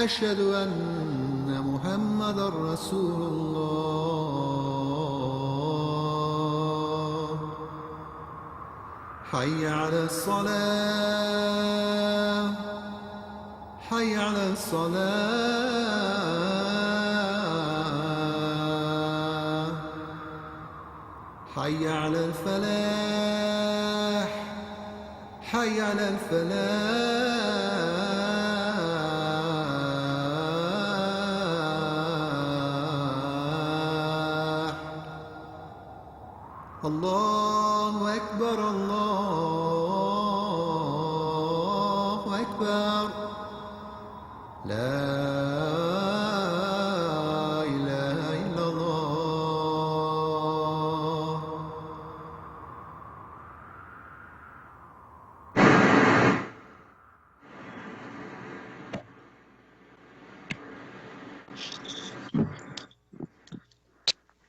أشهد أن محمد رسول الله حي على الصلاة حي على الصلاة حي على الفلاح حي على الفلاح الله أكبر الله أكبر لا إله إلا الله.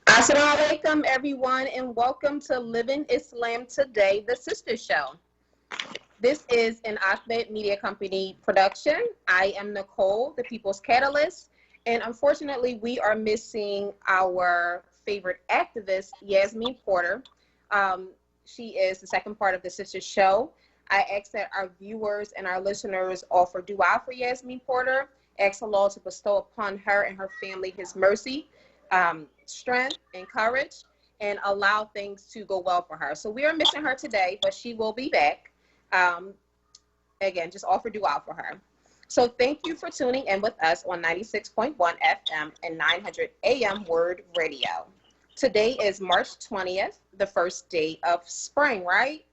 Assalamu alaikum, everyone, and welcome to Living Islam Today, the Sister Show. This is an Ahmed Media Company production. I am Nicole, the People's Catalyst, and unfortunately, we are missing our favorite activist, Yasmin Porter. She is the second part of the Sister Show. I ask that our viewers and our listeners offer dua for Yasmin Porter, ask Allah to bestow upon her and her family His mercy, strength and courage, and allow things to go well for her. So we are missing her today, but she will be back. Again, just offer dua for her. So thank you for tuning in with us on 96.1 FM and 900 AM WURD Radio. Today is March 20th, the first day of spring, right?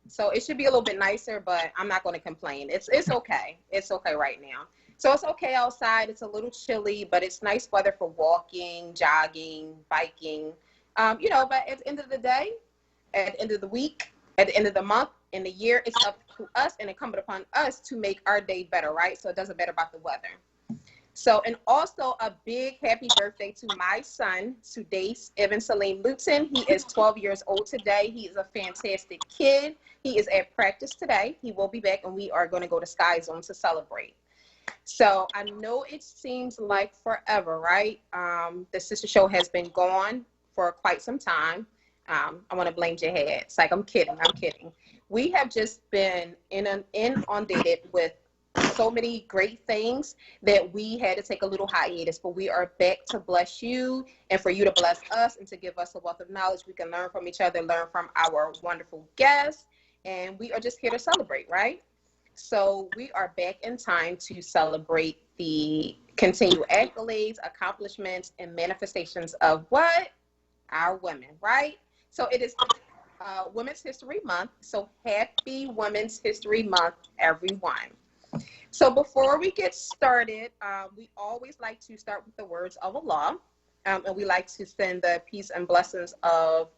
So it should be a little bit nicer, but I'm not going to complain. It's okay. It's okay right now. So it's okay outside. It's a little chilly, but it's nice weather for walking, jogging, biking. But at the end of the day, at the end of the week, at the end of the month, in the year, it's up to us and incumbent upon us to make our day better, right? So it doesn't matter about the weather. So, and also a big happy birthday to my son, Sudais Ibn Salim Luton. He is 12 years old today. He is a fantastic kid. He is at practice today. He will be back, and we are going to go to Sky Zone to celebrate. So I know it seems like forever, right? The Sister Show has been gone for quite some time. I want to blame Jihad. It's like, I'm kidding. We have just been inundated with so many great things that we had to take a little hiatus, but we are back to bless you and for you to bless us and to give us a wealth of knowledge. We can learn from each other, learn from our wonderful guests, and we are just here to celebrate, right? So we are back in time to celebrate the continued accolades, accomplishments, and manifestations of what? Our women, right? So it is Women's History Month. So happy Women's History Month, everyone. So before we get started, we always like to start with the words of Allah. And we like to send the peace and blessings of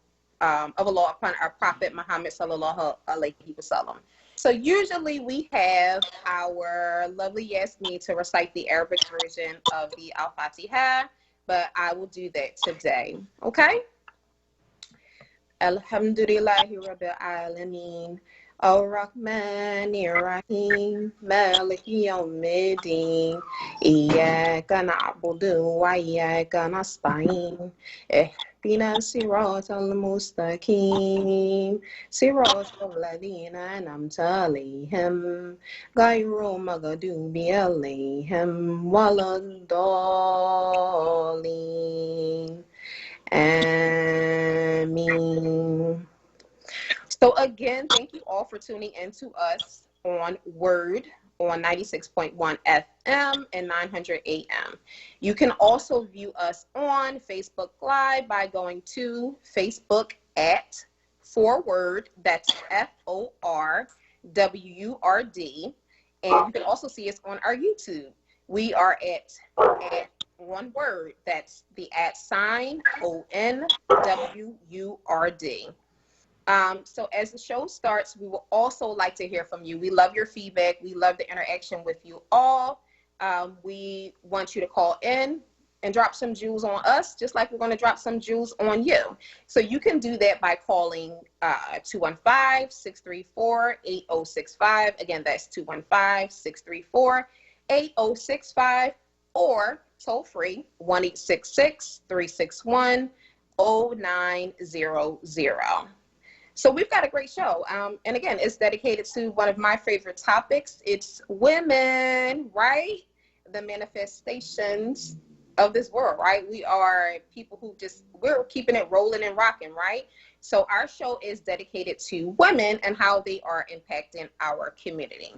Allah upon our Prophet Muhammad sallallahu alaihi wasallam. So usually we have our lovely Yasmin to recite the Arabic version of the Al-Fatiha, but I will do that today, okay? Alhamdulillahi Rabbil Alameen, Ar-Rahmanir Rahim, Maliki Yawmiddin, Iyyaka na'budu wa iyyaka nasta'in, اهدنا الصراط المستقيم صراط الذين أنعمت عليهم غير المغضوب عليهم ولا الضالين. Ameen. So again, thank you all for tuning in to us on WURD on 96.1 FM and 900 AM. You can also view us on Facebook Live by going to Facebook at onWURD, that's FORWURD, and you can also see us on our YouTube. We are at onWURD, that's the @ ONWURD. So as the show starts, we will also like to hear from you. We love your feedback. We love the interaction with you all. We want you to call in and drop some jewels on us, just like we're going to drop some jewels on you. So you can do that by calling 215-634-8065. Again, that's 215-634-8065. 8065 or toll free 1-866-361-0900. So we've got a great show. And again, it's dedicated to one of my favorite topics. It's women, right? The manifestations of this world, right? We are people who we're keeping it rolling and rocking, right? So our show is dedicated to women and how they are impacting our community.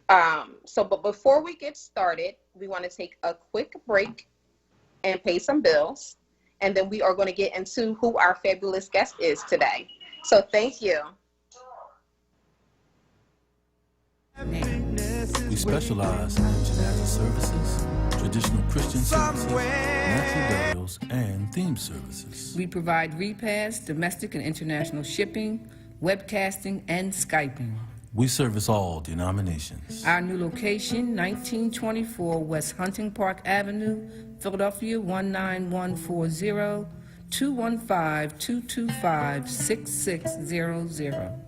But before we get started, we want to take a quick break and pay some bills. And then we are going to get into who our fabulous guest is today. So thank you. We specialize in international services, traditional Christian services, natural burials, and theme services. We provide repairs, domestic and international shipping, webcasting, and Skyping. We service all denominations. Our new location, 1924 West Hunting Park Avenue, Philadelphia 19140, 215-225-6600.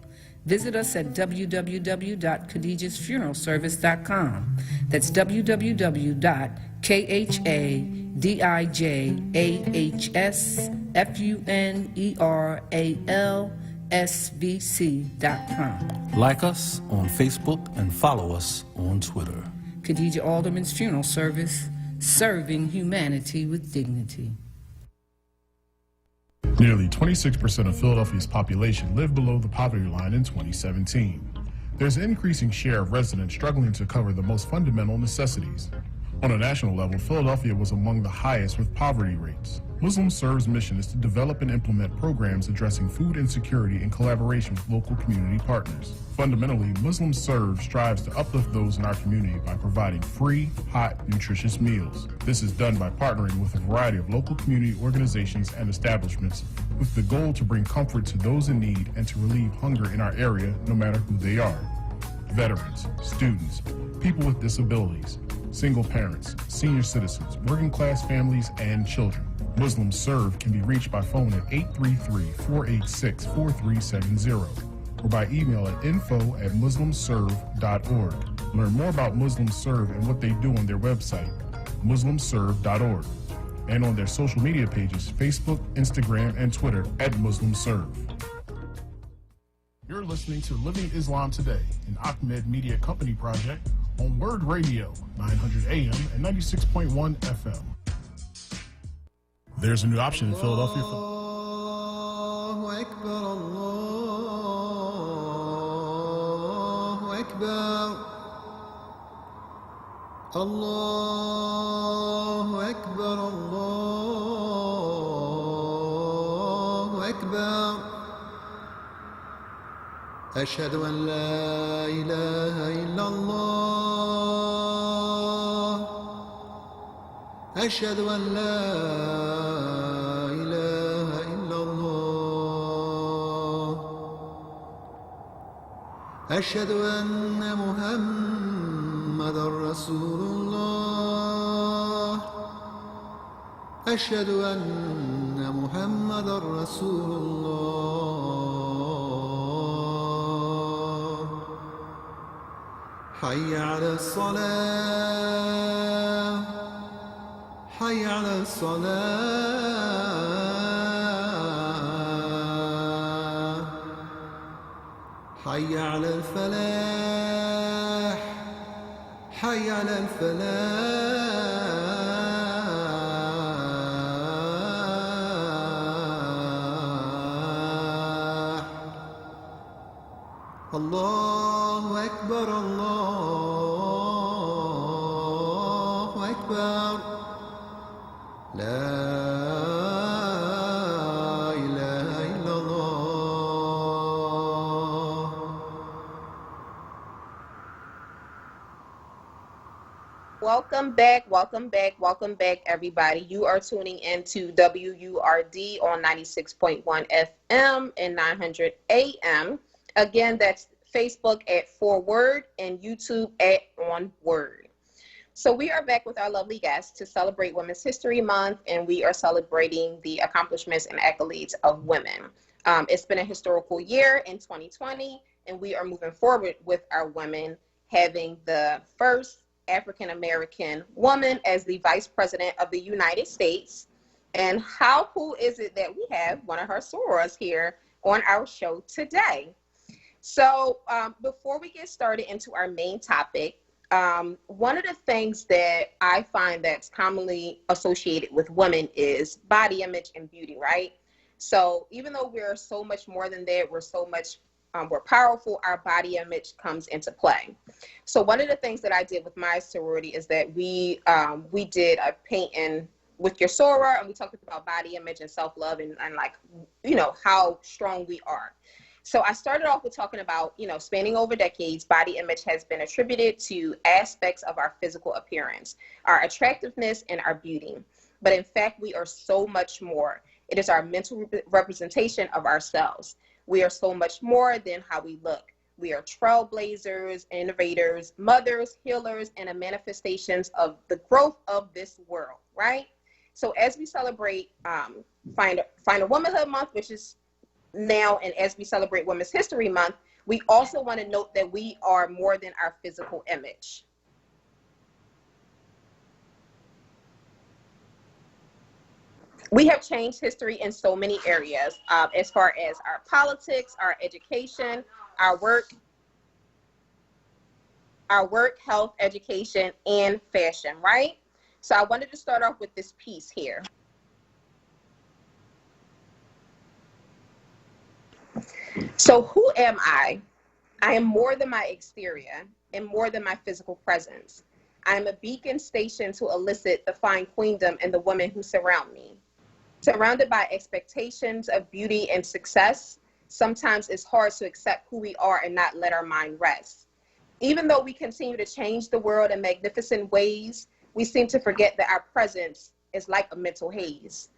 Visit us at www.khadijasfuneralservice.com. That's www.khadijasfuneralsvc.com. Like us on Facebook and follow us on Twitter. Khadijah Alderman's Funeral Service, serving humanity with dignity. Nearly 26% of Philadelphia's population lived below the poverty line in 2017. There's an increasing share of residents struggling to cover the most fundamental necessities. On a national level, Philadelphia was among the highest with poverty rates. Muslim Serve's mission is to develop and implement programs addressing food insecurity in collaboration with local community partners. Fundamentally, Muslim Serve strives to uplift those in our community by providing free, hot, nutritious meals. This is done by partnering with a variety of local community organizations and establishments with the goal to bring comfort to those in need and to relieve hunger in our area, no matter who they are. Veterans, students, people with disabilities, single parents, senior citizens, working class families, and children. Muslim Serve can be reached by phone at 833-486-4370 or by email at info@muslimserve.org. Learn more about Muslim Serve and what they do on their website, muslimserve.org, and on their social media pages, Facebook, Instagram, and Twitter at Muslim Serve. You're listening to Living Islam Today, an Ahmed Media Company project on WURD Radio, 900 AM and 96.1 FM. There's a new option in Philadelphia. Allahu Akbar, Allahu Akbar, Allahu Akbar, Allahu Akbar. أشهد أن لا إله إلا الله أشهد أن لا إله إلا الله أشهد أن محمدا رسول الله أشهد أن محمدا رسول الله حي على الصلاة حي على الصلاة حي على الفلاح حي على الفلاح الله أكبر الله أكبر لا إله إلا الله. Welcome back, everybody. You are tuning in to WURD on 96.1 FM and 900 AM. Again, that's Facebook at onWURD and YouTube at onWURD. So we are back with our lovely guests to celebrate Women's History Month, and we are celebrating the accomplishments and accolades of women. It's been a historical year in 2020, and we are moving forward with our women having the first African American woman as the Vice President of the United States. And how cool is it that we have one of her sorors here on our show today? So before we get started into our main topic, one of the things that I find that's commonly associated with women is body image and beauty, right? So even though we're so much more than that, we're powerful, our body image comes into play. So one of the things that I did with my sorority is that we did a painting with your soror, and we talked about body image and self-love and like, you know, how strong we are. So I started off with talking about, you know, spanning over decades, body image has been attributed to aspects of our physical appearance, our attractiveness, and our beauty. But in fact, we are so much more. It is our mental representation of ourselves. We are so much more than how we look. We are trailblazers, innovators, mothers, healers, and a manifestations of the growth of this world, right? So as we celebrate Find a Womanhood Month, which is now, and as we celebrate Women's History Month, we also want to note that we are more than our physical image. We have changed history in so many areas, as far as our politics, our education, our work, health, education, and fashion, right? So I wanted to start off with this piece here. So who am I? I am more than my exterior and more than my physical presence. I am a beacon stationed to elicit the fine queendom in the women who surround me. Surrounded by expectations of beauty and success, sometimes it's hard to accept who we are and not let our mind rest. Even though we continue to change the world in magnificent ways, we seem to forget that our presence is like a mental haze.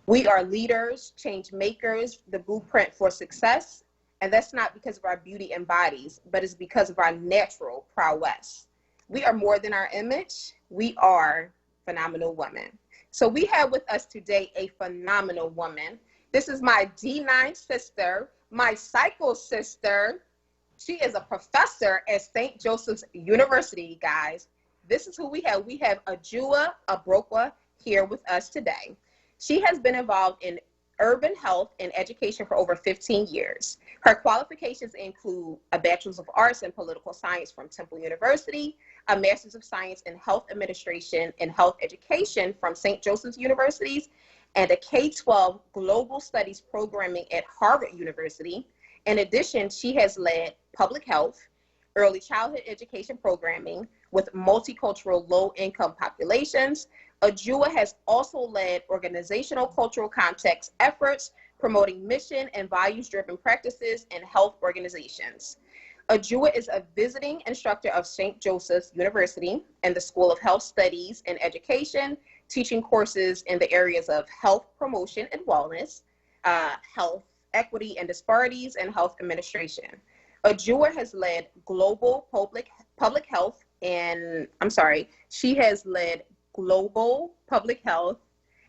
We are leaders, change makers, the blueprint for success, and that's not because of our beauty and bodies, but it's because of our natural prowess. We are more than our image. We are phenomenal women. So we have with us today a phenomenal woman. This is my D9 sister, my cycle sister. She is a professor at St. Joseph's University, guys. This is who we have. We have Ajua Abrokwa here with us today. She has been involved in urban health and education for over 15 years. Her qualifications include a Bachelor's of Arts in Political Science from Temple University, a Master's of Science in Health Administration and Health Education from St. Joseph's Universities, and a K-12 Global Studies programming at Harvard University. In addition, she has led public health, early childhood education programming with multicultural low-income populations. Ajua has also led organizational cultural context efforts, promoting mission and values-driven practices in health organizations. Ajua is a visiting instructor of St. Joseph's University and the School of Health Studies and Education, teaching courses in the areas of health promotion and wellness, health equity and disparities, and health administration. Ajua has led global public health and, she has led global public health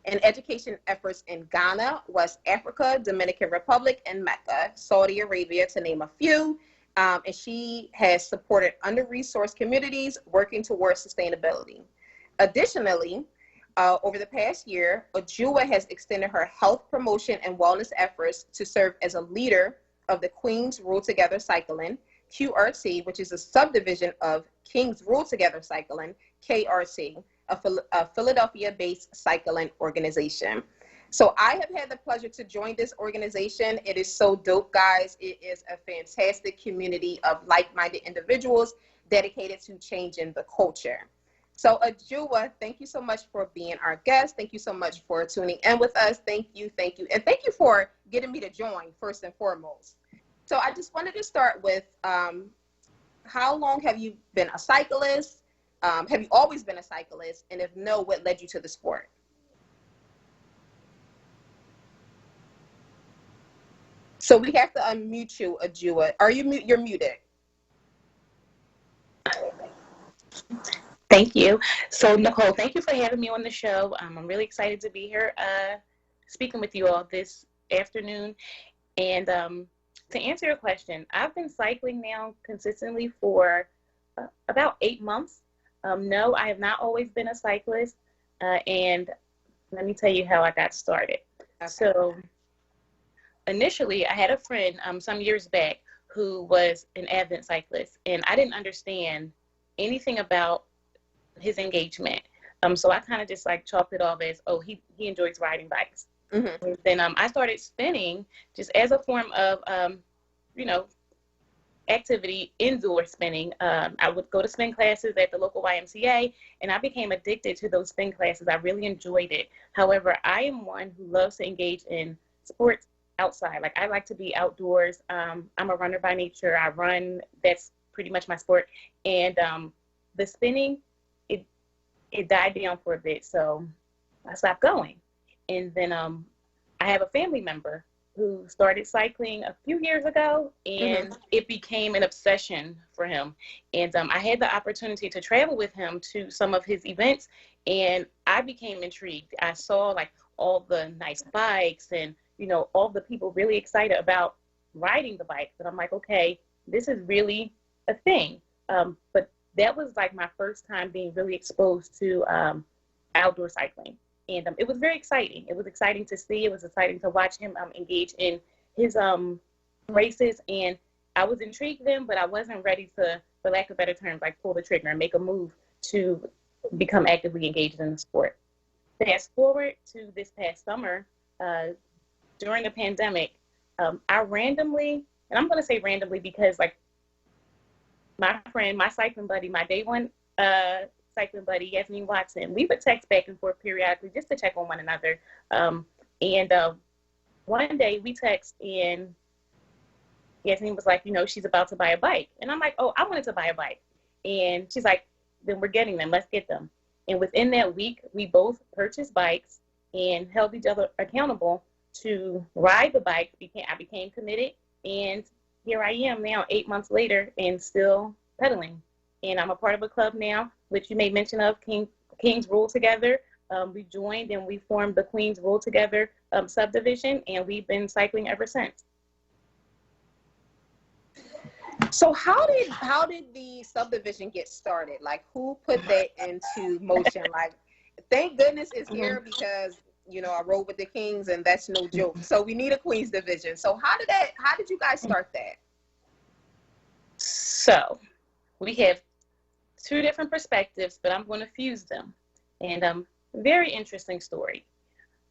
and education efforts in Ghana, West Africa, Dominican Republic, and Mecca, Saudi Arabia, to name a few. And she has supported under-resourced communities working towards sustainability. Additionally, over the past year, Ajua has extended her health promotion and wellness efforts to serve as a leader of the Queens Rule Together Cycling, QRT, which is a subdivision of Kings Rule Together Cycling, KRT, a Philadelphia-based cycling organization. So I have had the pleasure to join this organization. It is so dope, guys. It is a fantastic community of like-minded individuals dedicated to changing the culture. So Ajua, thank you so much for being our guest. Thank you so much for tuning in with us. Thank you. And thank you for getting me to join, first and foremost. So I just wanted to start with, how long have you been a cyclist? Have you always been a cyclist? And if no, what led you to the sport? So we have to unmute you, Ajua. You're muted. Thank you. So Nicole, thank you for having me on the show. I'm really excited to be here speaking with you all this afternoon. And to answer your question, I've been cycling now consistently for about 8 months. No, I have not always been a cyclist. And let me tell you how I got started. Okay. So initially, I had a friend some years back who was an avid cyclist, and I didn't understand anything about his engagement. So I kind of just like chalked it off as, oh, he enjoys riding bikes. Mm-hmm. And then I started spinning just as a form of, you know, activity, indoor spinning. I would go to spin classes at the local YMCA, and I became addicted to those spin classes. I really enjoyed it. However, I am one who loves to engage in sports outside. Like, I like to be outdoors. I'm a runner by nature. I run. That's pretty much my sport. And the spinning, it died down for a bit, so I stopped going. And then I have a family member who started cycling a few years ago, and it became an obsession for him. And I had the opportunity to travel with him to some of his events, and I became intrigued. I saw like all the nice bikes and, you know, all the people really excited about riding the bikes. And I'm like, okay, this is really a thing. But that was like my first time being really exposed to outdoor cycling. And it was very exciting. It was exciting to see. It was exciting to watch him engage in his races. And I was intrigued then, but I wasn't ready to, for lack of better terms, like pull the trigger and make a move to become actively engaged in the sport. Fast forward to this past summer, during the pandemic, I randomly, and I'm going to say randomly because like my friend, my cycling buddy, my day one cycling buddy, Yasmin Watson, we would text back and forth periodically just to check on one another. And one day we text, and Yasmin was like, you know, she's about to buy a bike. And I'm like, oh, I wanted to buy a bike. And she's like, then we're getting them. Let's get them. And within that week, we both purchased bikes and held each other accountable to ride the bike. I became committed, and here I am now 8 months later and still pedaling. And I'm a part of a club now, which you made mention of, Kings Rule Together. We joined and we formed the Queens Rule Together subdivision, and we've been cycling ever since. So how did the subdivision get started? Like, who put that into motion? Like, thank goodness it's here because, you know, I rode with the Kings, and that's no joke. So we need a Queens division. So how did you guys start that? So we have two different perspectives, but I'm going to fuse them. And very interesting story.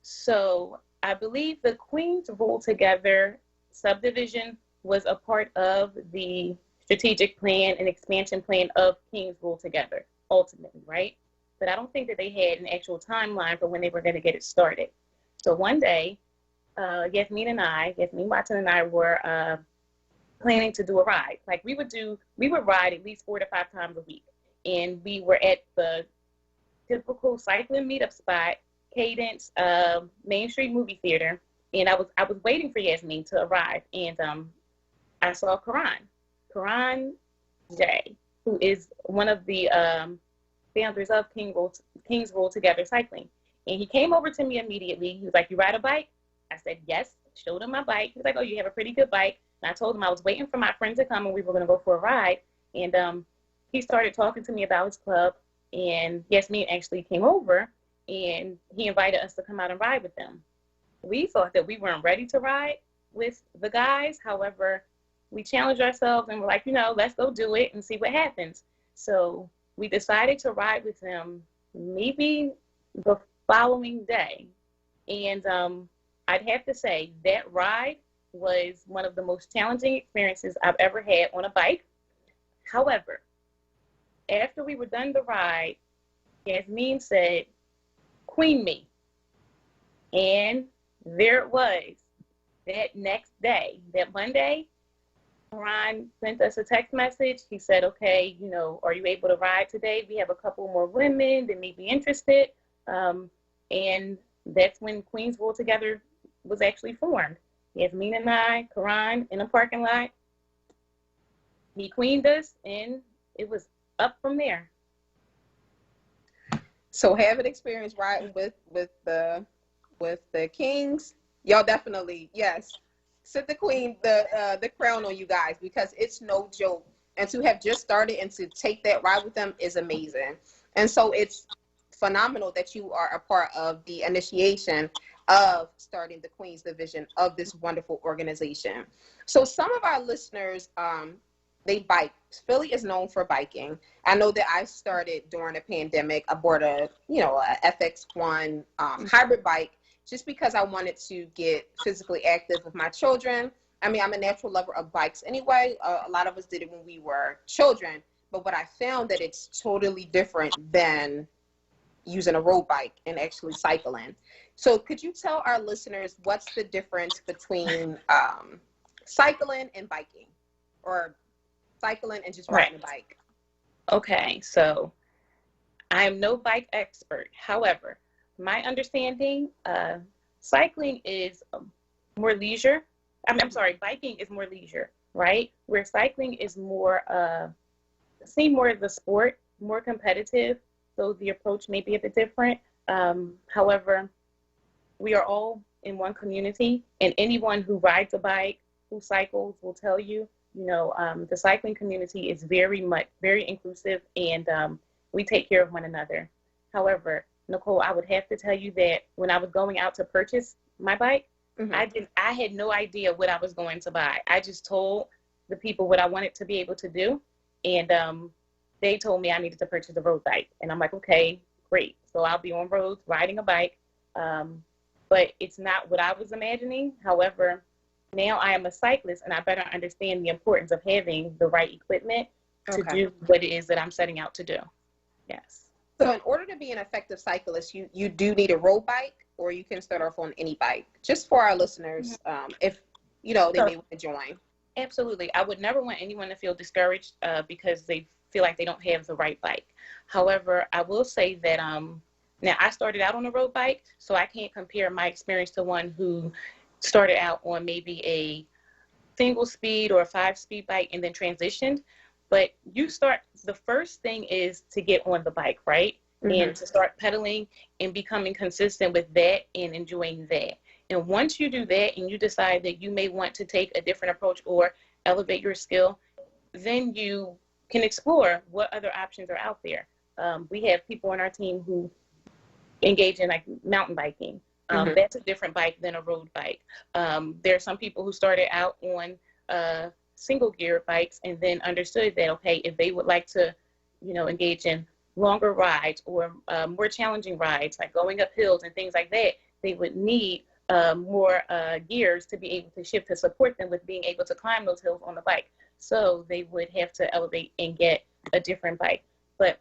So I believe the Queens Rule Together subdivision was a part of the strategic plan and expansion plan of Kings Rule Together, ultimately, right? But I don't think that they had an actual timeline for when they were going to get it started. So one day, Yasmin Watson and I were planning to do a ride. Like we would ride at least 4 to 5 times a week. And we were at the typical cycling meetup spot, Cadence, Main Street Movie Theater. And I was waiting for Yasmin to arrive. And I saw Karan J, who is one of the founders of Kings Rule Together Cycling. And he came over to me immediately. He was like, you ride a bike? I said, yes. Showed him my bike. He was like, oh, you have a pretty good bike. And I told him I was waiting for my friend to come and we were going to go for a ride. And he started talking to me about his club. And Yasmin actually came over and he invited us to come out and ride with them. We thought that we weren't ready to ride with the guys. However, we challenged ourselves and we're like, you know, let's go do it and see what happens. So we decided to ride with them maybe the following day. And I'd have to say that ride was one of the most challenging experiences I've ever had on a bike. However, after we were done the ride, Yasmin said, queen me. And there it was. That next day, that Monday, Ron sent us a text message. He said, okay, you know, are you able to ride today? We have a couple more women that may be interested. And that's when Queens Rule Together was actually formed. Yasmin and I, Karan, in a parking lot. He queened us, and it was up from there. So having experience riding with the Kings, y'all definitely, yes, sit the crown on you guys, because it's no joke and to have just started and to take that ride with them is amazing. And so it's phenomenal that you are a part of the initiation of starting the Queens division of this wonderful organization. So some of our listeners, they bike. Philly is known for biking. I know that I started during the pandemic. I bought a FX1 hybrid bike just because I wanted to get physically active with my children. I mean, I'm a natural lover of bikes anyway. A lot of us did it when we were children. But what I found that it's totally different than using a road bike and actually cycling. So could you tell our listeners what's the difference between cycling and biking, or cycling and just riding a bike? Okay, so I'm no bike expert. However, my understanding, cycling is more leisure. I'm sorry, biking is more leisure, right? Where cycling is more, more of the sport, more competitive. So the approach may be a bit different. However, we are all in one community, and anyone who rides a bike, who cycles, will tell you, the cycling community is very inclusive, and we take care of one another. However, Nicole, I would have to tell you that when I was going out to purchase my bike, I had no idea what I was going to buy. I just told the people what I wanted to be able to do, and they told me I needed to purchase a road bike. And I'm like, okay, great. So I'll be on roads riding a bike. But it's not what I was imagining. However, now I am a cyclist, and I better understand the importance of having the right equipment to do what it is that I'm setting out to do. Yes. So in order to be an effective cyclist, you do need a road bike, or you can start off on any bike, just for our listeners, if, they may want to join. Absolutely. I would never want anyone to feel discouraged because they feel like they don't have the right bike. However, I will say that now I started out on a road bike, so I can't compare my experience to one who started out on maybe a single speed or a 5-speed bike and then transitioned. But the first thing is to get on the bike, right? And to start pedaling and becoming consistent with that and enjoying that. And once you do that and you decide that you may want to take a different approach or elevate your skill, then you can explore what other options are out there. We have people on our team who engage in like mountain biking. That's a different bike than a road bike. There are some people who started out on single gear bikes and then understood that, okay, if they would like to, engage in longer rides or more challenging rides, like going up hills and things like that, they would need more gears to be able to shift to support them with being able to climb those hills on the bike. So they would have to elevate and get a different bike. But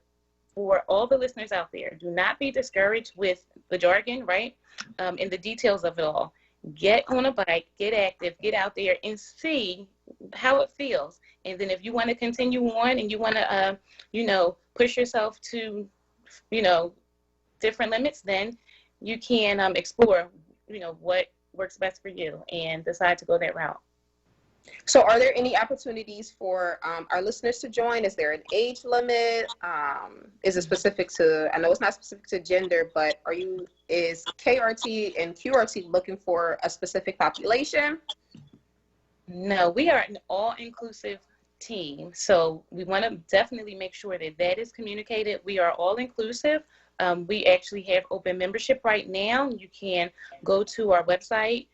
for all the listeners out there, do not be discouraged with the jargon, right? And the details of it all. Get on a bike, get active, get out there and see how it feels. And then if you want to continue on and you want to, push yourself to, different limits, then you can explore, what works best for you and decide to go that route. So are there any opportunities for our listeners to join? Is there an age limit? Is it specific to, I know it's not specific to gender, but is KRT and QRT looking for a specific population? No, we are an all-inclusive team. So we want to definitely make sure that that is communicated. We are all-inclusive. We actually have open membership right now. You can go to our website,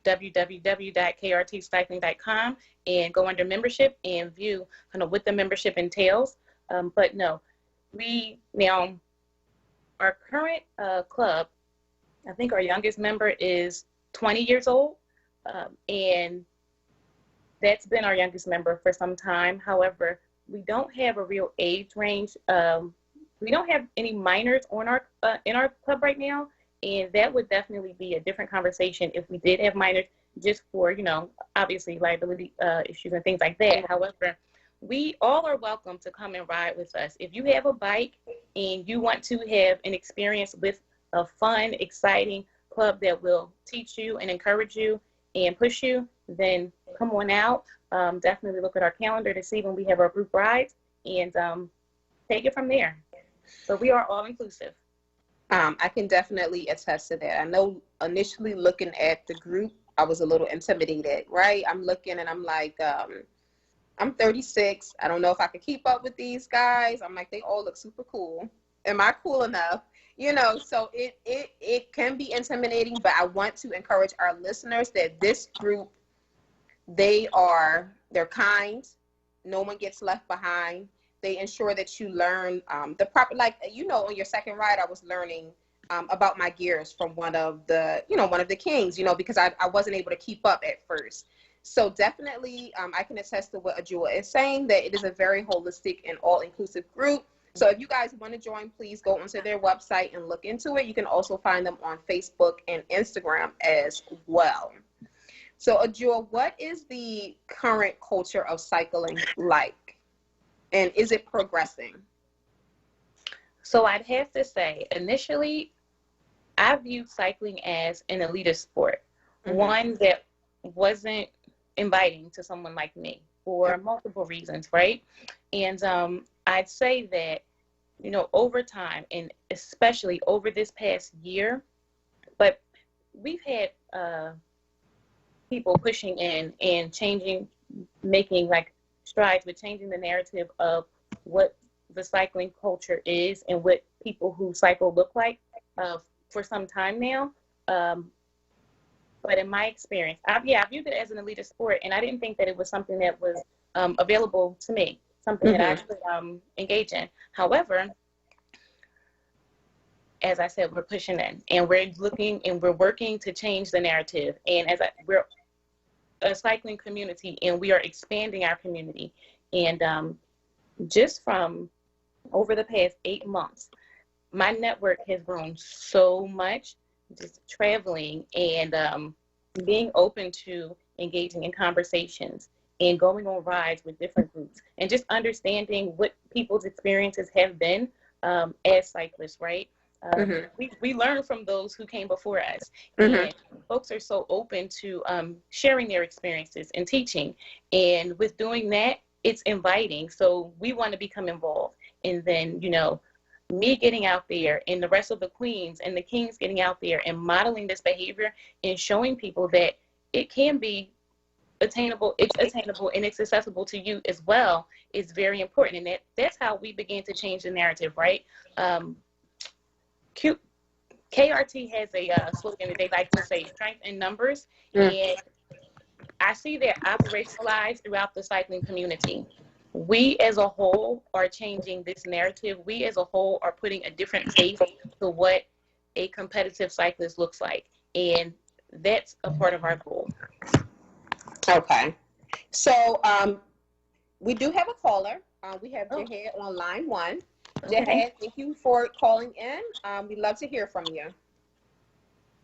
www.krtcycling.com, and go under membership and view kind of what the membership entails. But no, our current club, I think our youngest member is 20 years old, and that's been our youngest member for some time. However, we don't have a real age range. We don't have any minors on in our club right now. And that would definitely be a different conversation if we did have minors, just for, obviously liability issues and things like that. However, we all are welcome to come and ride with us. If you have a bike and you want to have an experience with a fun, exciting club that will teach you and encourage you and push you, then come on out. Definitely look at our calendar to see when we have our group rides and take it from there. So we are all inclusive. I can definitely attest to that. I know initially looking at the group, I was a little intimidated, right? I'm looking and I'm like, I'm 36. I don't know if I could keep up with these guys. I'm like, they all look super cool. Am I cool enough? You know, so it can be intimidating, but I want to encourage our listeners that this group, they're kind. No one gets left behind. They ensure that you learn the proper, like, you know, on your second ride, I was learning about my gears from one of the kings, you know, because I wasn't able to keep up at first. So definitely, I can attest to what Ajua is saying, that it is a very holistic and all-inclusive group. So if you guys want to join, please go onto their website and look into it. You can also find them on Facebook and Instagram as well. So Ajua, what is the current culture of cycling like? And is it progressing? So I'd have to say, initially, I viewed cycling as an elitist sport, one that wasn't inviting to someone like me for multiple reasons, right? And I'd say that, you know, over time, and especially over this past year, but we've had people pushing in and changing, making like strides with changing the narrative of what the cycling culture is and what people who cycle look like for some time now. But in my experience, I viewed it as an elitist sport, and I didn't think that it was something that was available to me, something that I could engage in. However, as I said, we're pushing in, and we're looking and we're working to change the narrative. And we're a cycling community, and we are expanding our community. And just from over the past 8 months, my network has grown so much, just traveling and being open to engaging in conversations and going on rides with different groups and just understanding what people's experiences have been as cyclists, right? We learn from those who came before us, and folks are so open to sharing their experiences and teaching. And with doing that, it's inviting. So we want to become involved. And then, you know, me getting out there and the rest of the queens and the kings getting out there and modeling this behavior and showing people that it can be attainable, it's attainable, and it's accessible to you as well is very important. And that's how we began to change the narrative, right? KRT has a slogan that they like to say, strength in numbers. And I see that operationalized throughout the cycling community. We as a whole are changing this narrative. We as a whole are putting a different face to what a competitive cyclist looks like. And that's a part of our goal. Okay. So we do have a caller. We have Jahad on line 1. Jahad, thank you for calling in. We'd love to hear from you.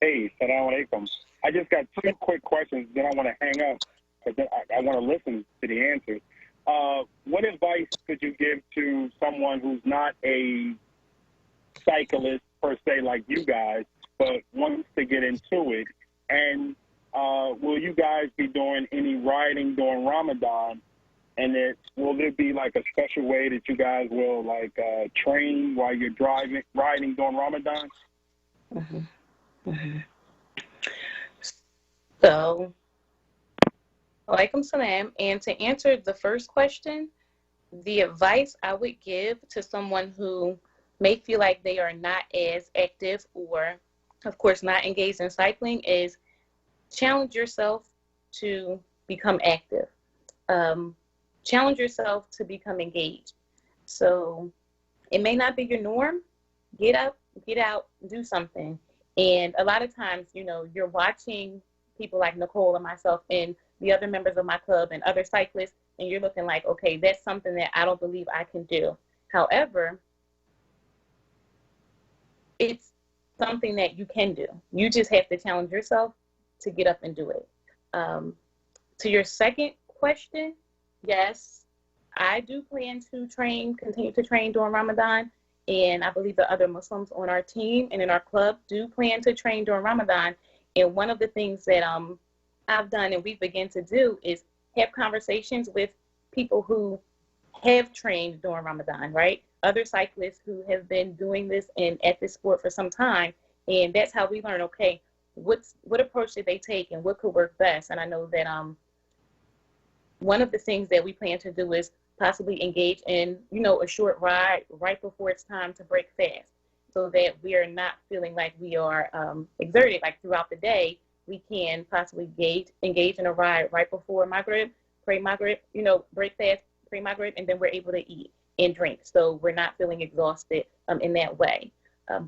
Hey, salam alaikum. I just got 2 quick questions, then I want to hang up because I want to listen to the answers. What advice could you give to someone who's not a cyclist per se like you guys, but wants to get into it? And will you guys be doing any riding during Ramadan? And will there be like a special way that you guys will like train while you're riding during Ramadan? So, alaikum salam. And to answer the first question, the advice I would give to someone who may feel like they are not as active or, of course, not engaged in cycling is challenge yourself to become active. Challenge yourself to become engaged. So it may not be your norm. Get up, get out, do something. And a lot of times, you know, you're watching people like Nicole and myself and the other members of my club and other cyclists, and you're looking like, okay, that's something that I don't believe I can do. However, it's something that you can do. You just have to challenge yourself to get up and do it. To your second question, yes, I do plan to continue to train during Ramadan. And I believe the other Muslims on our team and in our club do plan to train during Ramadan. And one of the things that I've done and we begin to do is have conversations with people who have trained during Ramadan, right? Other cyclists who have been doing this and at this sport for some time. And that's how we learn, okay, what approach did they take and what could work best? And I know that one of the things that we plan to do is possibly engage in, a short ride right before it's time to break fast, so that we are not feeling like we are exerted. Like throughout the day, we can possibly engage in a ride right before Maghrib, pray Maghrib, break fast, pray Maghrib, and then we're able to eat and drink. So we're not feeling exhausted in that way.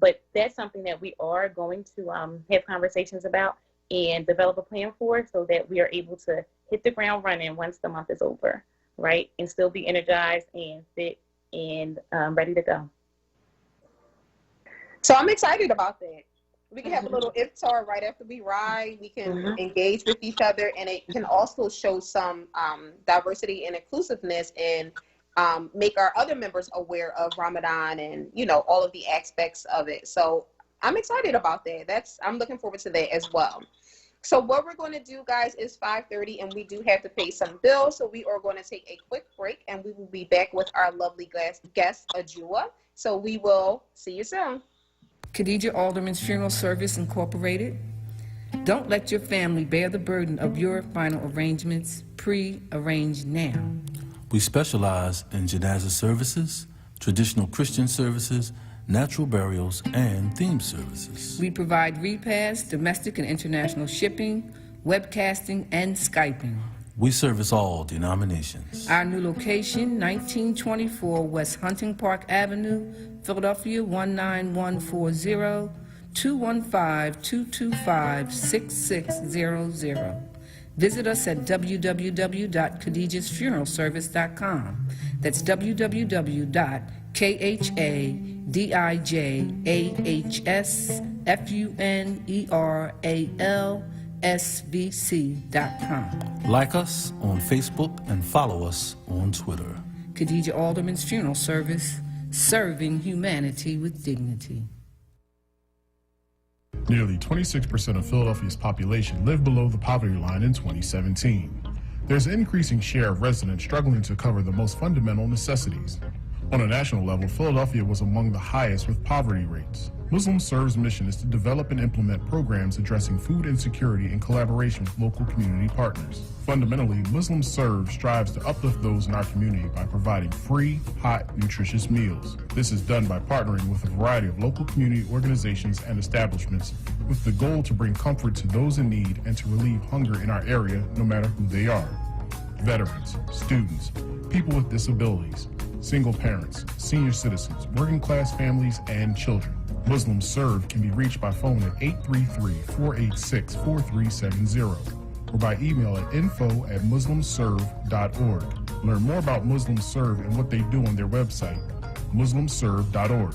But that's something that we are going to have conversations about and develop a plan for, so that we are able to hit the ground running once the month is over, right? And still be energized and fit and ready to go. So I'm excited about that. We can have a little iftar right after we ride. We can engage with each other, and it can also show some diversity and inclusiveness, and make our other members aware of Ramadan and, all of the aspects of it. So I'm excited about that. I'm looking forward to that as well. So what we're going to do, guys, is 5:30, and we do have to pay some bills. So we are going to take a quick break, and we will be back with our lovely guest, Ajua. So we will see you soon. Khadijah Alderman's Funeral Service Incorporated. Don't let your family bear the burden of your final arrangements. Pre-arrange now. We specialize in janaza services, traditional Christian services, natural burials, and theme services. We provide repairs, domestic and international shipping, webcasting, and Skyping. We service all denominations. Our new location, 1924 West Hunting Park Avenue, Philadelphia 19140, 215-225-6600. Visit us at www.khadijasfuneralservice.com. That's www.khadijasfuneralsvc.com. Like us on Facebook and follow us on Twitter. Khadijah Alderman's Funeral Service, serving humanity with dignity. Nearly 26% of Philadelphia's population live below the poverty line in 2017. There's an increasing share of residents struggling to cover the most fundamental necessities. On a national level, Philadelphia was among the highest with poverty rates. Muslim Serve's mission is to develop and implement programs addressing food insecurity in collaboration with local community partners. Fundamentally, Muslim Serve strives to uplift those in our community by providing free, hot, nutritious meals. This is done by partnering with a variety of local community organizations and establishments with the goal to bring comfort to those in need and to relieve hunger in our area, no matter who they are. Veterans, students, people with disabilities, single parents, senior citizens, working class families, and children. Muslim Serve can be reached by phone at 833-486-4370 or by email at info@muslimserve.org. Learn more about Muslim Serve and what they do on their website, muslimserve.org,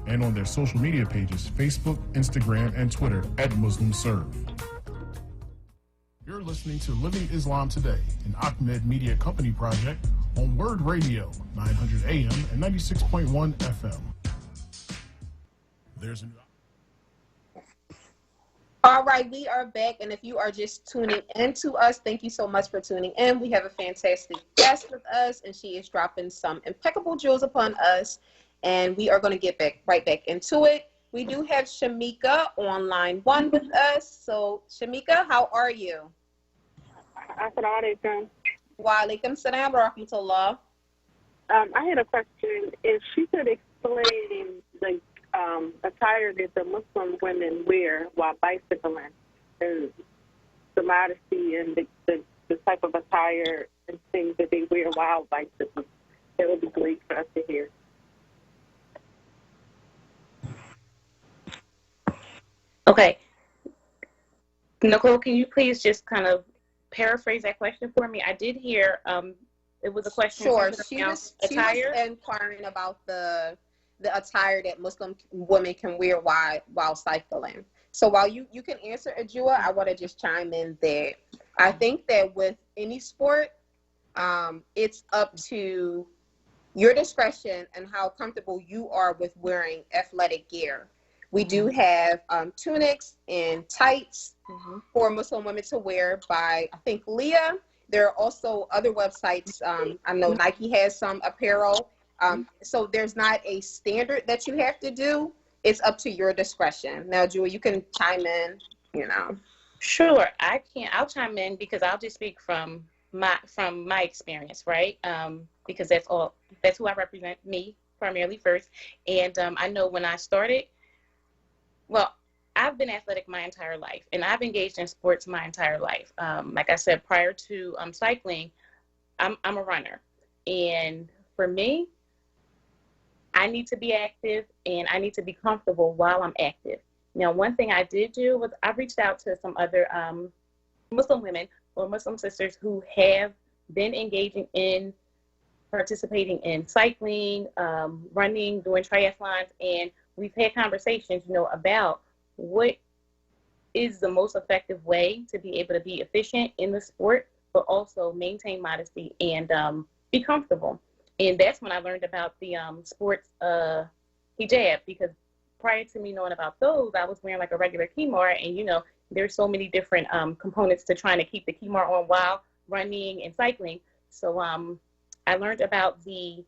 and on their social media pages, Facebook, Instagram, and Twitter at Muslim Serve. You're listening to Living Islam Today, an Ahmed Media Company project on WURD Radio, 900 AM and 96.1 FM. There's a All right, we are back, and if you are just tuning in to us, thank you so much for tuning in. We have a fantastic guest with us, and she is dropping some impeccable jewels upon us, and we are going to get right back into it. We do have Shamika on line 1 with us. So, Shamika, how are you? Assalamu alaikum. Wa alaikum salam wa rahmatullah. I had a question. If she could explain the attire that the Muslim women wear while bicycling, and the modesty and the type of attire and things that they wear while bicycling, that would be great for us to hear. Okay. Nicole, can you please just kind of paraphrase that question for me? I did hear it was a question. Sure. She was inquiring about the attire that Muslim women can wear while cycling. So while you can answer, Ajua, I want to just chime in that I think that with any sport, it's up to your discretion and how comfortable you are with wearing athletic gear. We do have tunics and tights for Muslim women to wear by, I think, Leah. There are also other websites. I know Nike has some apparel. So there's not a standard that you have to do. It's up to your discretion. Now, Julie, you can chime in, Sure, I can. I'll chime in because I'll just speak from from my experience, right? Because that's who I represent, me primarily first. And I know when I started, well, I've been athletic my entire life, and I've engaged in sports my entire life. Like I said, prior to cycling, I'm a runner. And for me, I need to be active and I need to be comfortable while I'm active. Now, one thing I did do was I reached out to some other Muslim women or Muslim sisters who have been engaging in participating in cycling, running, doing triathlons, and we've had conversations, about what is the most effective way to be able to be efficient in the sport, but also maintain modesty and be comfortable. And that's when I learned about the sports hijab, because prior to me knowing about those, I was wearing like a regular khimar, and there's so many different components to trying to keep the khimar on while running and cycling. So I learned about the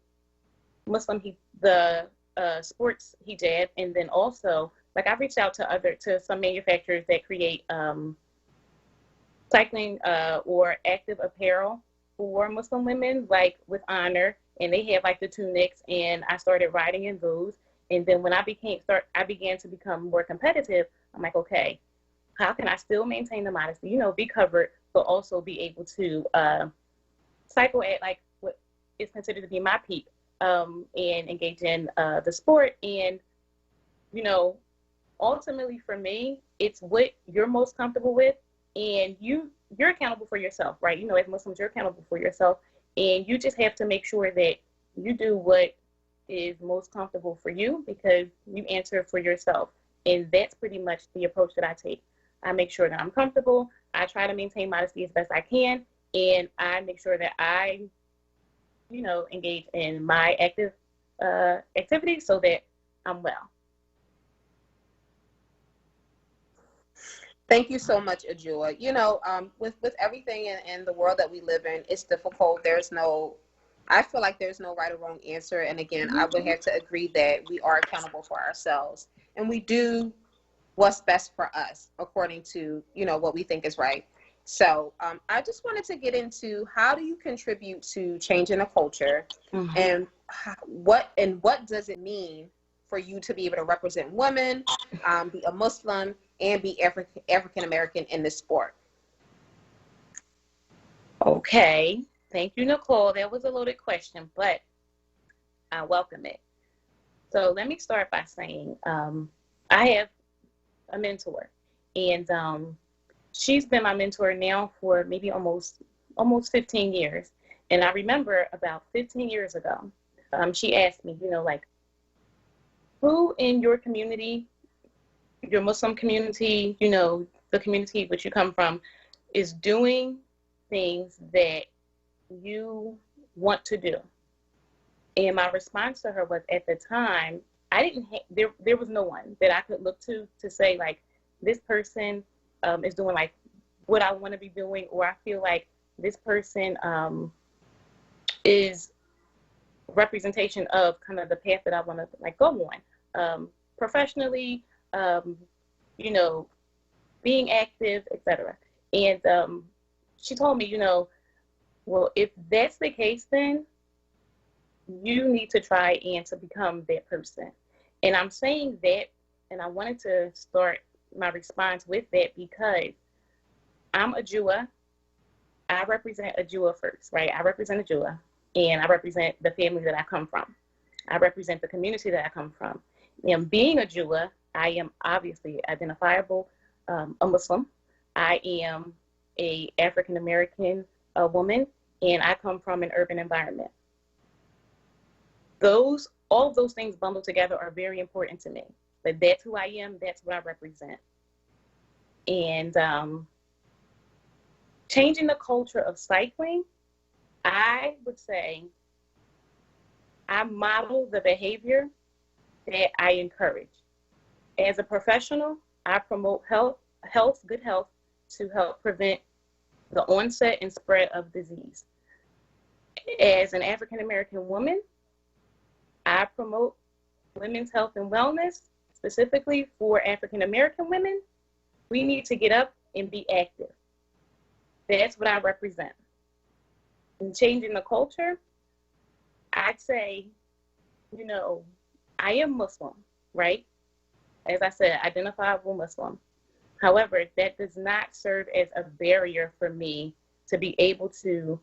sports hijab, and then also like I reached out to some manufacturers that create cycling or active apparel for Muslim women, like with Honor, and they have like the tunics, and I started riding in those. And then when I began to become more competitive, I'm like, okay, how can I still maintain the modesty, be covered, but also be able to cycle at like what is considered to be my peak, and engage in the sport. And, ultimately for me, it's what you're most comfortable with, and you're accountable for yourself, right? As Muslims, you're accountable for yourself, and you just have to make sure that you do what is most comfortable for you, because you answer for yourself. And that's pretty much the approach that I take. I make sure that I'm comfortable. I try to maintain modesty as best I can, and I make sure that I, engage in my active activities so that I'm well. Thank you so much, Ajua. With everything in the world that we live in, it's difficult. I feel like there's no right or wrong answer. And again, I would have to agree that we are accountable for ourselves, and we do what's best for us according to, what we think is right. So I just wanted to get into, how do you contribute to changing a culture, and what does it mean for you to be able to represent women, be a Muslim, and be African American in this sport? Okay. Thank you, Nicole. That was a loaded question, but I welcome it. So let me start by saying I have a mentor, and she's been my mentor now for maybe almost 15 years. And I remember about 15 years ago, she asked me, who in your community, your Muslim community, the community which you come from, is doing things that you want to do? And my response to her was, at the time, there was no one that I could look to say, like, this person is doing like what I want to be doing, or I feel like this person is representation of kind of the path that I want to like go on, professionally, being active, etc. And she told me, well, if that's the case, then you need to try and to become that person. And I'm saying that, and I wanted to start my response with that because I'm a Jewa. I represent a Jewa first, right? I represent a Jewa, and I represent the family that I come from. I represent the community that I come from. And being a Jewa, I am obviously identifiable a Muslim. I am a African American woman, and I come from an urban environment. All of those things bundled together are very important to me. But that's who I am. That's what I represent. And changing the culture of cycling, I would say I model the behavior that I encourage. As a professional, I promote good health to help prevent the onset and spread of disease. As an African American woman, I promote women's health and wellness, specifically for African American women. We need to get up and be active. That's what I represent. changing the culture, I'd say, I am Muslim, right? As I said, identifiable Muslim. However, that does not serve as a barrier for me to be able to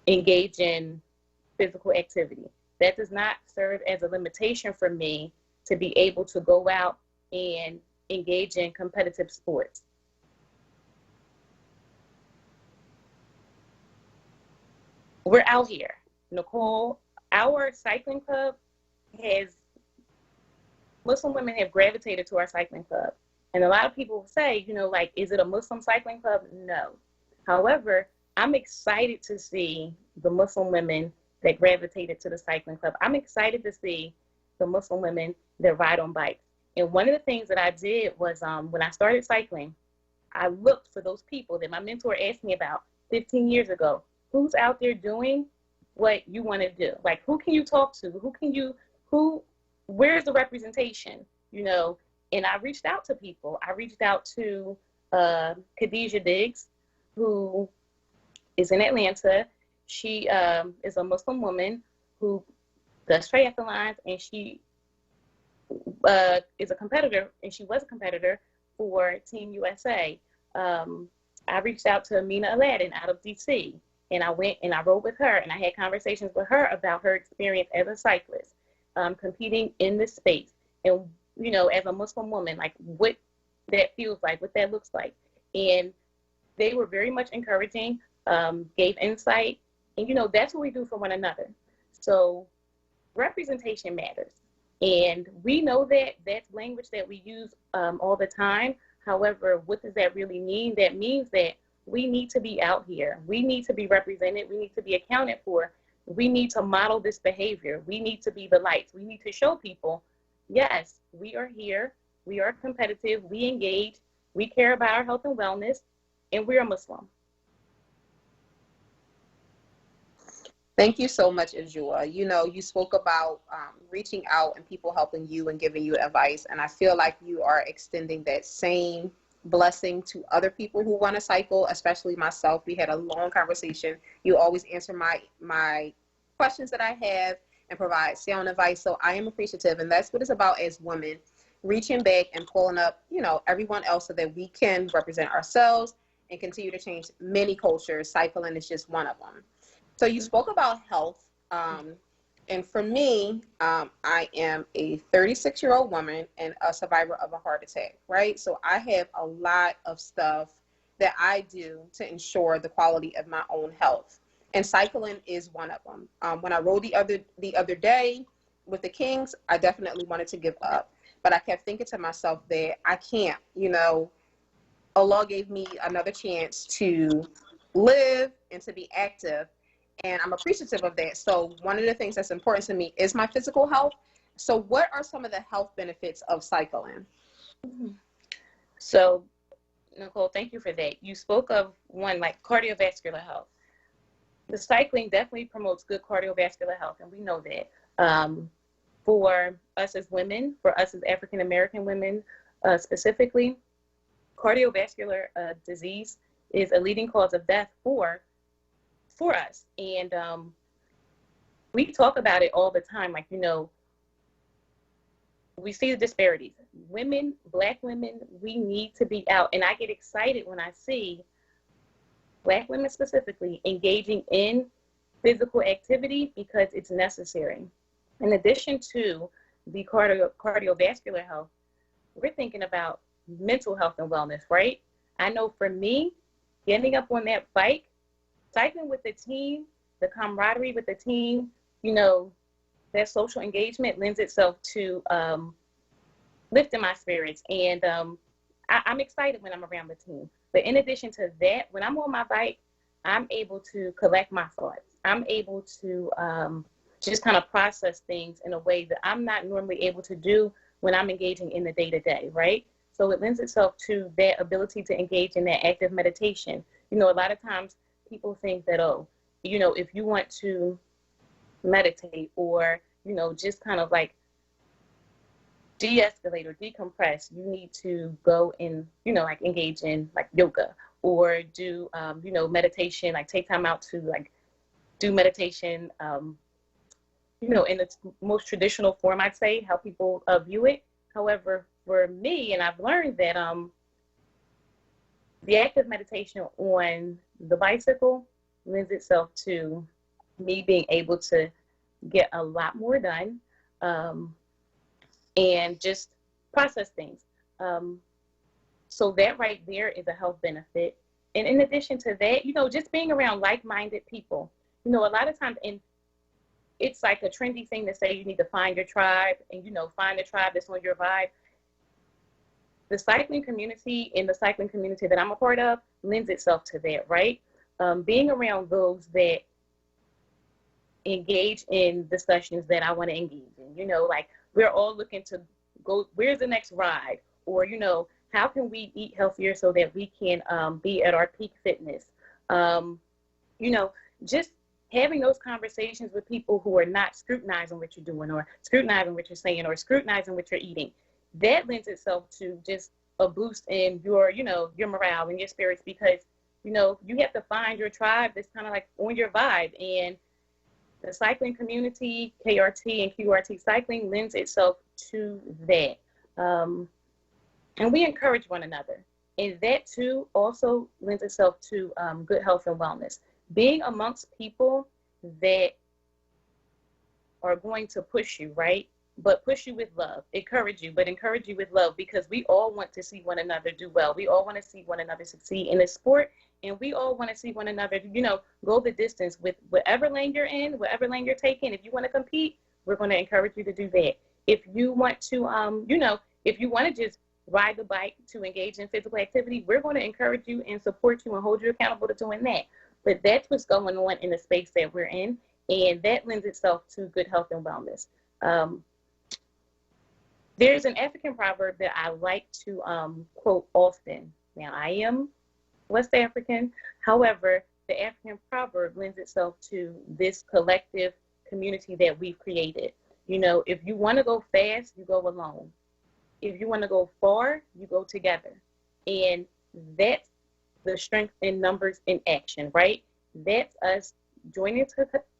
engage in physical activity. That does not serve as a limitation for me to be able to go out and engage in competitive sports. We're out here. Nicole, our cycling club Muslim women have gravitated to our cycling club. And a lot of people say, is it a Muslim cycling club? No. However, I'm excited to see the Muslim women that gravitated to the cycling club. I'm excited to see the Muslim women that ride on bikes. And one of the things that I did was when I started cycling, I looked for those people that my mentor asked me about 15 years ago. Who's out there doing what you want to do? Like, who can you talk to? Where's the representation? And I reached out to people. I reached out to Khadijah Diggs, who is in Atlanta. She is a Muslim woman who does triathlons, and she is a competitor, and she was a competitor for Team USA. I reached out to Amina Aladdin out of DC, and I went and I rode with her, and I had conversations with her about her experience as a cyclist, competing in this space, and as a Muslim woman, like what that feels like, what that looks like. And they were very much encouraging, gave insight, and that's what we do for one another. So representation matters. And we know that that's language that we use all the time. However, what does that really mean? That means that we need to be out here. We need to be represented. We need to be accounted for. We need to model this behavior. We need to be the lights. We need to show people, yes, we are here. We are competitive. We engage. We care about our health and wellness, and we're Muslim. Thank you so much, Ajua. You spoke about reaching out and people helping you and giving you advice. And I feel like you are extending that same blessing to other people who want to cycle, especially myself. We had a long conversation. You always answer my questions that I have and provide sound advice. So I am appreciative. And that's what it's about as women, reaching back and pulling up, everyone else so that we can represent ourselves and continue to change many cultures. Cycling is just one of them. So you spoke about health, and for me, I am a 36-year-old woman and a survivor of a heart attack, right? So I have a lot of stuff that I do to ensure the quality of my own health, and cycling is one of them. When I rode the other day with the Kings, I definitely wanted to give up, but I kept thinking to myself that I can't. Allah gave me another chance to live and to be active. And I'm appreciative of that. So one of the things that's important to me is my physical health. So what are some of the health benefits of cycling? So, Nicole, thank you for that. You spoke of one, like cardiovascular health. The cycling definitely promotes good cardiovascular health, and we know that. For us as women, for us as African-American women specifically, cardiovascular disease is a leading cause of death for us. And we talk about it all the time. Like, we see the disparities. Women, Black women, we need to be out. And I get excited when I see Black women specifically engaging in physical activity because it's necessary. In addition to the cardiovascular health, we're thinking about mental health and wellness, right? I know for me, getting up on that bike, cycling with the team, the camaraderie with the team, that social engagement lends itself to lifting my spirits. And I'm excited when I'm around the team. But in addition to that, when I'm on my bike, I'm able to collect my thoughts. I'm able to just kind of process things in a way that I'm not normally able to do when I'm engaging in the day-to-day, right? So it lends itself to that ability to engage in that active meditation. A lot of times, people think that, if you want to meditate or, just kind of like de-escalate or decompress, you need to go and, like engage in like yoga or do, meditation, like take time out to like do meditation, you know, in its most traditional form, I'd say, how people view it. However, for me, and I've learned that the active meditation on the bicycle lends itself to me being able to get a lot more done and just process things. So that right there is a health benefit. And in addition to that, you know, just being around like-minded people, you know, a lot of times, and it's like a trendy thing to say you need to find your tribe and, you know, find a tribe that's on your vibe. The cycling community and the cycling community that I'm a part of lends itself to that, right? Being around those that engage in discussions that I want to engage in, you know, like we're all looking to go, where's the next ride? Or, you know, how can we eat healthier so that we can be at our peak fitness? You know, just having those conversations with people who are not scrutinizing what you're doing or scrutinizing what you're saying or scrutinizing what you're eating, that lends itself to just a boost in your, you know, your morale and your spirits, because, you know, you have to find your tribe that's kind of like on your vibe. And the cycling community, KRT and QRT cycling, lends itself to that. And we encourage one another. And that too also lends itself to good health and wellness. Being amongst people that are going to push you, right? But push you with love, encourage you, but encourage you with love, because we all want to see one another do well. We all want to see one another succeed in this sport. And we all want to see one another, you know, go the distance with whatever lane you're in, whatever lane you're taking. If you want to compete, we're going to encourage you to do that. If you want to, you know, if you want to just ride the bike to engage in physical activity, we're going to encourage you and support you and hold you accountable to doing that. But that's what's going on in the space that we're in. And that lends itself to good health and wellness. There's an African proverb that I like to quote often. Now, I am West African. However, the African proverb lends itself to this collective community that we've created. You know, if you want to go fast, you go alone. If you want to go far, you go together. And that's the strength in numbers in action, right? That's us joining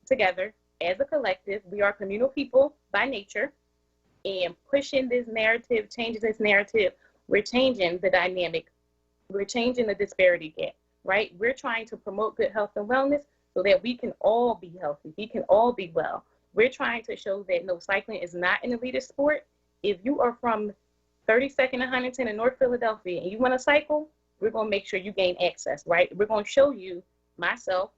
together as a collective. We are communal people by nature, and pushing this narrative, changing this narrative. We're changing the dynamic. We're changing the disparity gap, right? We're trying to promote good health and wellness so that we can all be healthy. We can all be well. We're trying to show that no, cycling is not an elitist sport. If you are from 32nd and Huntington in North Philadelphia and you want to cycle, we're going to make sure you gain access, right? We're going to show you, myself,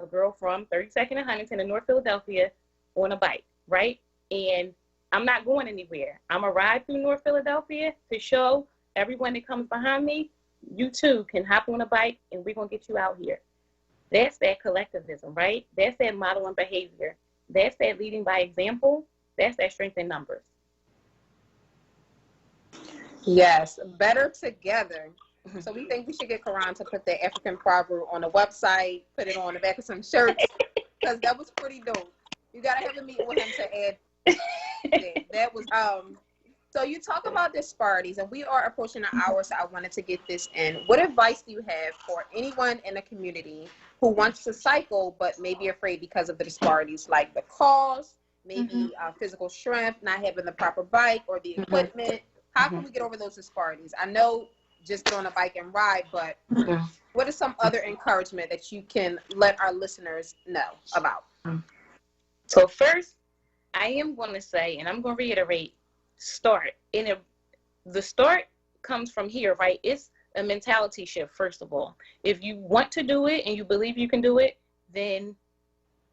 a girl from 32nd and Huntington in North Philadelphia, on a bike, right? And I'm not going anywhere. I'm going to ride through North Philadelphia to show everyone that comes behind me, you too can hop on a bike and we're going to get you out here. That's that collectivism, right? That's that modeling behavior. That's that leading by example. That's that strength in numbers. Yes, better together. So we think we should get Karan to put the African proverb on the website, put it on the back of some shirts, because that was pretty dope. You got to have a meeting with him to add that was so you talk about disparities, and we are approaching an hour, so I wanted to get this in. What advice do you have for anyone in the community who wants to cycle but may be afraid because of the disparities, like the cost, maybe physical strength, not having the proper bike or the equipment? How can we get over those disparities? I know just get on a bike and ride, but what is some other encouragement that you can let our listeners know about? So first, I am going to say, and I'm going to reiterate, start. And the start comes from here, right? It's a mentality shift, first of all. If you want to do it and you believe you can do it, then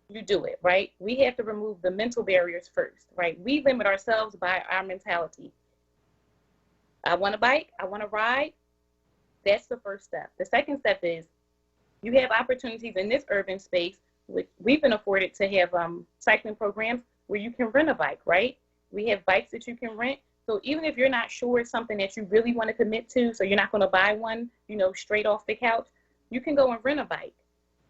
you do it, right? We have to remove the mental barriers first, right? We limit ourselves by our mentality. I want a bike, I want to ride. That's the first step. The second step is you have opportunities in this urban space, which we've been afforded to have cycling programs where you can rent a bike, right? We have bikes that you can rent. So even if you're not sure it's something that you really want to commit to, so you're not going to buy one, you know, straight off the couch, you can go and rent a bike.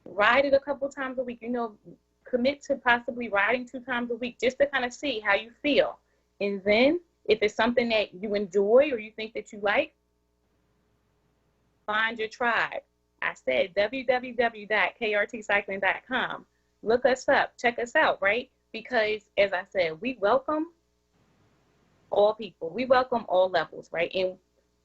Ride it a couple times a week, you know, commit to possibly riding 2 times a week just to kind of see how you feel. And then if it's something that you enjoy or you think that you like, find your tribe. I said www.krtcycling.com. look us up, check us out, right? Because as I said, we welcome all people. We welcome all levels, right? And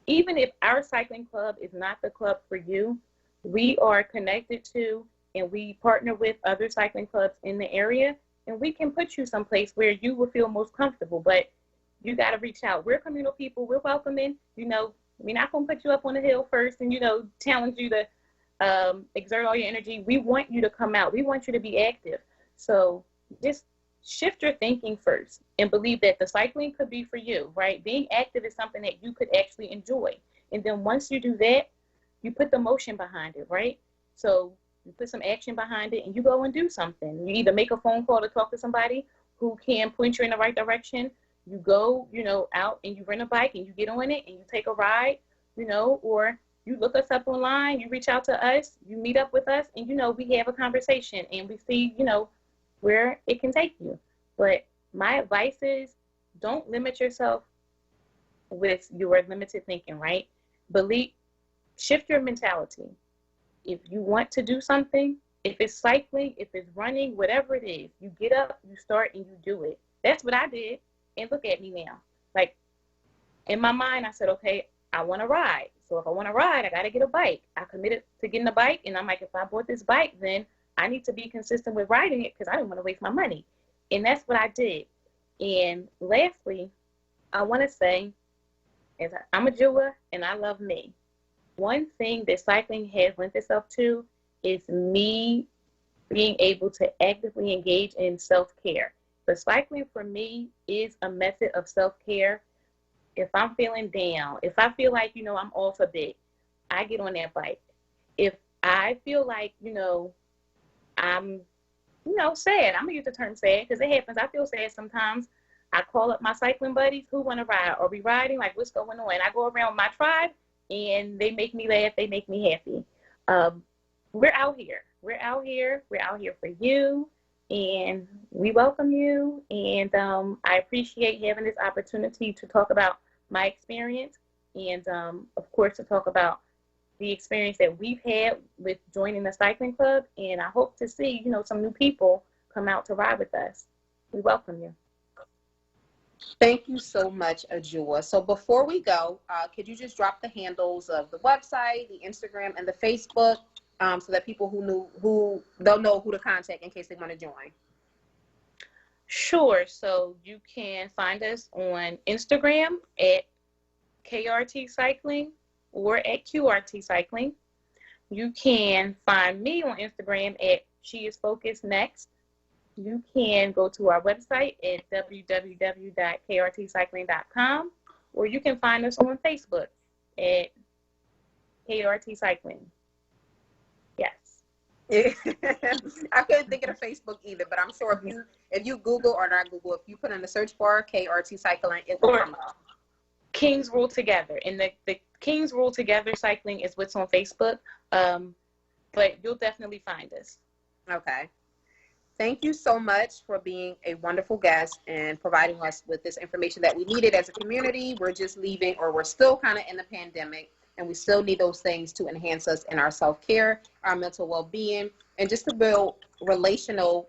even if our cycling club is not the club for you, we are connected to and we partner with other cycling clubs in the area, and we can put you someplace where you will feel most comfortable. But you got to reach out. We're communal people. We're welcoming. You know, we're not going to put you up on the hill first and, you know, challenge you to exert all your energy. We want you to come out. We want you to be active. So just shift your thinking first and believe that the cycling could be for you, right? Being active is something that you could actually enjoy. And then once you do that, you put the motion behind it, right? So you put some action behind it and you go and do something. You either make a phone call to talk to somebody who can point you in the right direction. You go, you know, out and you rent a bike and you get on it and you take a ride, you know, or you look us up online, you reach out to us, you meet up with us, and, you know, we have a conversation and we see, you know, where it can take you. But my advice is don't limit yourself with your limited thinking, right? Shift your mentality. If you want to do something, if it's cycling, if it's running, whatever it is, you get up, you start, and you do it. That's what I did. And look at me now. Like, in my mind, I said, okay, I want to ride. So if I want to ride, I got to get a bike. I committed to getting a bike, and I'm like, if I bought this bike, then I need to be consistent with riding it because I didn't want to waste my money. And that's what I did. And lastly, I want to say, I'm a Jewer, and I love me. One thing that cycling has lent itself to is me being able to actively engage in self-care. But cycling for me is a method of self-care. If I'm feeling down, if I feel like, you know, I'm off a bit, I get on that bike. If I feel like, you know, I'm, you know, sad, I'm going to use the term sad because it happens. I feel sad sometimes. I call up my cycling buddies who want to ride. Are we riding? Like, what's going on? I go around my tribe and they make me laugh. They make me happy. We're out here. We're out here. We're out here for you. And we welcome you. And I appreciate having this opportunity to talk about my experience and, of course, to talk about the experience that we've had with joining the cycling club. And I hope to see, you know, some new people come out to ride with us. We welcome you. Thank you so much, Ajua. So before we go, could you just drop the handles of the website, the Instagram, and the Facebook so that people who don't know who to contact in case they want to join? Sure. So you can find us on Instagram at KRT Cycling or at QRT Cycling. You can find me on Instagram at She Is Focused Next. You can go to our website at www.krtcycling.com, or you can find us on Facebook at KRT Cycling. Yes. I couldn't think of the Facebook either, but I'm sure if you Google or not Google, if you put in the search bar KRT Cycling, it will come up. Kings Rule Together, and the Kings Rule Together Cycling is what's on Facebook, but you'll definitely find us. Okay. Thank you so much for being a wonderful guest and providing us with this information that we needed as a community. We're just leaving, or we're still kind of in the pandemic, and we still need those things to enhance us in our self-care, our mental well-being, and just to build relational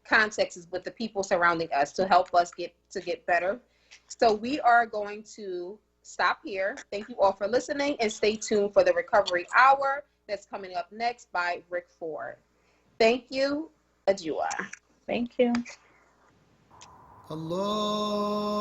contexts with the people surrounding us to help us get better. So we are going to stop here. Thank you all for listening, and stay tuned for the Recovery Hour that's coming up next by Rick Ford. Thank you, Ajua. Thank you. Allah.